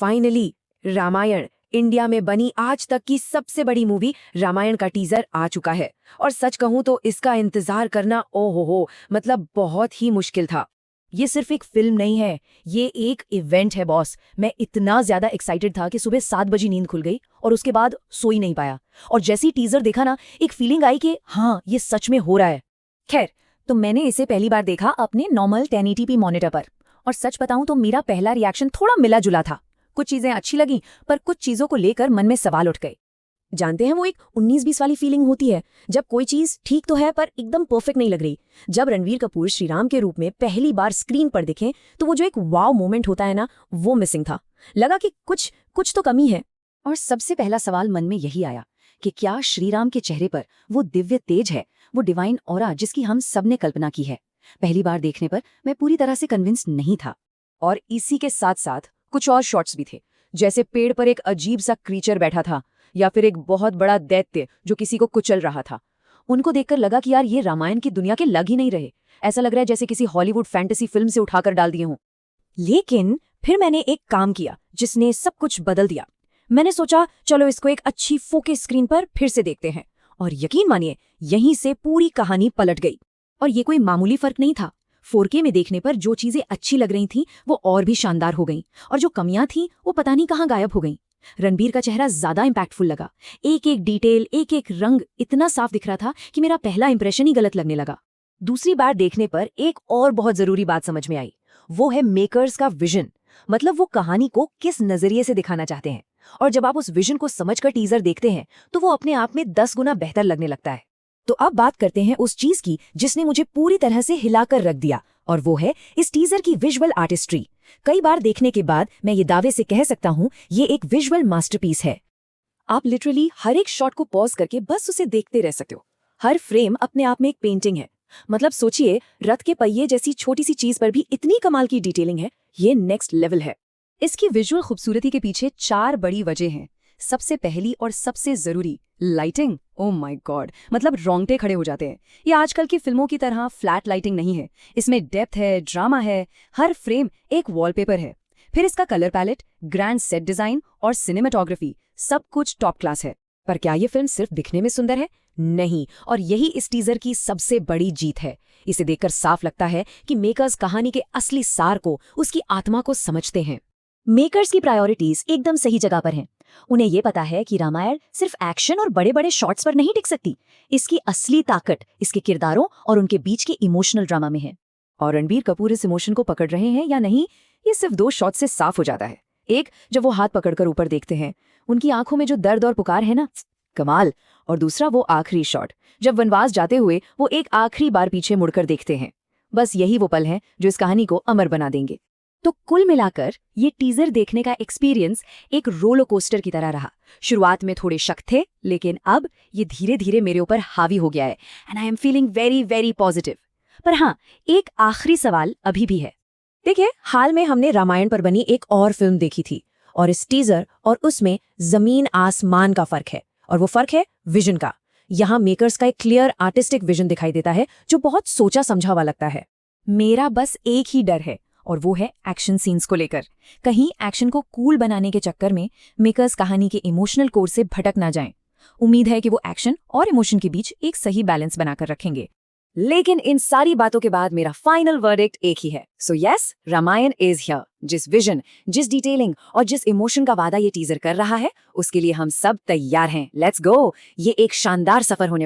Finally Ramayan India में बनी आज तक की सबसे बड़ी मूवी रामायण का टीजर आ चुका है। और सच कहूं तो इसका इंतजार करना ओहो मतलब बहुत ही मुश्किल था। ये सिर्फ एक फिल्म नहीं है, ये एक इवेंट है बॉस। मैं इतना ज्यादा एक्साइटेड था कि सुबह 7 बजे नींद खुल गई और उसके बाद सो ही नहीं पाया। और जैसे ही टीजर देखा ना, एक फीलिंग आई कि हाँ, ये सच में हो रहा है। खैर, तो मैंने इसे पहली बार देखा अपने नॉर्मल 1080p मॉनिटर पर, और सच बताऊं तो मेरा पहला रिएक्शन थोड़ा मिला जुला था। कुछ चीजें अच्छी लगी, पर कुछ चीजों को लेकर मन में सवाल उठ गए। जानते हैं वो एक 19-20 वाली फीलिंग होती है, जब कोई चीज ठीक तो है पर एकदम परफेक्ट नहीं लग रही। जब रणवीर कपूर श्रीराम के रूप में पहली बार स्क्रीन पर दिखे तो वो जो एक वाव मोमेंट होता है ना, वो मिसिंग था। लगा कि कुछ तो कमी है। और सबसे पहला सवाल मन में यही आया कि क्या श्रीराम के चेहरे पर वो दिव्य तेज है, वो डिवाइन ऑरा जिसकी हम सब ने कल्पना की है। पहली बार देखने पर मैं पूरी तरह से कन्विंस नहीं था। और इसी के साथ साथ कुछ और शॉट्स भी थे, जैसे पेड़ पर एक अजीब सा क्रीचर बैठा था, या फिर एक बहुत बड़ा दैत्य जो किसी को कुचल रहा था। उनको देखकर लगा कि यार, ये रामायण की दुनिया के लग ही नहीं रहे। ऐसा लग रहा है जैसे किसी हॉलीवुड फैंटेसी फिल्म से उठाकर डाल दिए हों। लेकिन फिर मैंने एक काम किया जिसने सब कुछ बदल दिया। मैंने सोचा चलो इसको एक अच्छी फोकस स्क्रीन पर फिर से देखते हैं। और यकीन मानिए, यहीं से पूरी कहानी पलट गई। और ये कोई मामूली फर्क नहीं था। 4K में देखने पर जो चीजें अच्छी लग रही थीं वो और भी शानदार हो गईं, और जो कमियां थीं वो पता नहीं कहाँ गायब हो गईं। रणबीर का चेहरा ज्यादा इंपैक्टफुल लगा। एक एक डिटेल, एक एक रंग इतना साफ दिख रहा था कि मेरा पहला इंप्रेशन ही गलत लगने लगा। दूसरी बार देखने पर एक और बहुत जरूरी बात समझ में आई। वो है मेकर्स का विजन। मतलब वो कहानी को किस नजरिए से दिखाना चाहते हैं। और जब आप उस विजन को समझकर टीजर देखते हैं तो वो अपने आप में 10 गुना बेहतर लगने लगता है। तो अब बात करते हैं उस चीज की जिसने मुझे पूरी तरह से हिलाकर रख दिया, और वो है इस टीजर की विजुअल आर्टिस्ट्री। कई बार देखने के बाद मैं ये दावे से कह सकता हूँ, ये एक विजुअल मास्टरपीस है। आप लिटरली हर एक शॉट को पॉज करके बस उसे देखते रह सकते हो। हर फ्रेम अपने आप में एक पेंटिंग है। मतलब सोचिए, रथ के पहिए जैसी छोटी सी चीज पर भी इतनी कमाल की डिटेलिंग है। ये नेक्स्ट लेवल है। इसकी विजुअल खूबसूरती के पीछे 4 बड़ी वजह हैं। सबसे पहली और सबसे जरूरी, लाइटिंग। ओह माय गॉड, मतलब रोंगटे खड़े हो जाते हैं। ये आजकल की फिल्मों की तरह फ्लैट लाइटिंग नहीं है। इसमें डेप्थ है, ड्रामा है, हर फ्रेम एक वॉलपेपर है। फिर इसका colour palette, grand set design और सिनेमेटोग्राफी, सब कुछ टॉप क्लास है। पर क्या ये फिल्म सिर्फ दिखने में सुंदर है? नहीं। और यही इस टीजर की सबसे बड़ी जीत है। इसे देखकर साफ लगता है कि मेकर्स कहानी के असली सार को, उसकी आत्मा को समझते हैं। मेकर्स की प्रायोरिटीज एकदम सही जगह पर हैं। उन्हें ये पता है कि रामायण सिर्फ एक्शन और बड़े बड़े शॉट्स पर नहीं टिक सकती। इसकी असली ताकत इसके किरदारों और उनके बीच के इमोशनल ड्रामा में है। और रणबीर कपूर इस इमोशन को पकड़ रहे हैं या नहीं, ये सिर्फ 2 शॉट से साफ हो जाता है। एक, जब वो हाथ पकड़कर ऊपर देखते हैं, उनकी आंखों में जो दर्द और पुकार है ना, कमाल। और दूसरा वो आखिरी शॉट, जब वनवास जाते हुए वो एक आखिरी बार पीछे मुड़कर देखते हैं। बस यही वो पल हैं जो इस कहानी को अमर बना देंगे। तो कुल मिलाकर ये टीजर देखने का एक्सपीरियंस एक रोलर कोस्टर की तरह रहा। शुरुआत में थोड़े शक थे, लेकिन अब ये धीरे धीरे मेरे ऊपर हावी हो गया है, and I am feeling very very positive. पर हाँ, एक आखिरी सवाल अभी भी है। देखिए, हाल में हमने रामायण पर बनी एक और फिल्म देखी थी, और इस टीजर और उसमें जमीन आसमान का फर्क है। और वो फर्क है विजन का। यहाँ मेकर्स का एक क्लियर आर्टिस्टिक विजन दिखाई देता है जो बहुत सोचा समझा हुआ लगता है। मेरा बस एक ही डर है, और वो है एक्शन सीन्स को लेकर। कहीं एक्शन को कूल बनाने के चक्कर में मेकर्स कहानी के इमोशनल कोर से भटक ना जाएं। उम्मीद है कि वो एक्शन और इमोशन के बीच एक सही बैलेंस बनाकर रखेंगे। लेकिन इन सारी बातों के बाद मेरा फाइनल वर्डिक्ट एक ही है। So yes, Ramayana is here. जिस विजन, जिस डिटेलिंग और जिस इमोशन का वादा ये टीजर कर रहा है, उसके लिए हम सब तैयार हैं। Let's go. ये एक शानदार सफर होने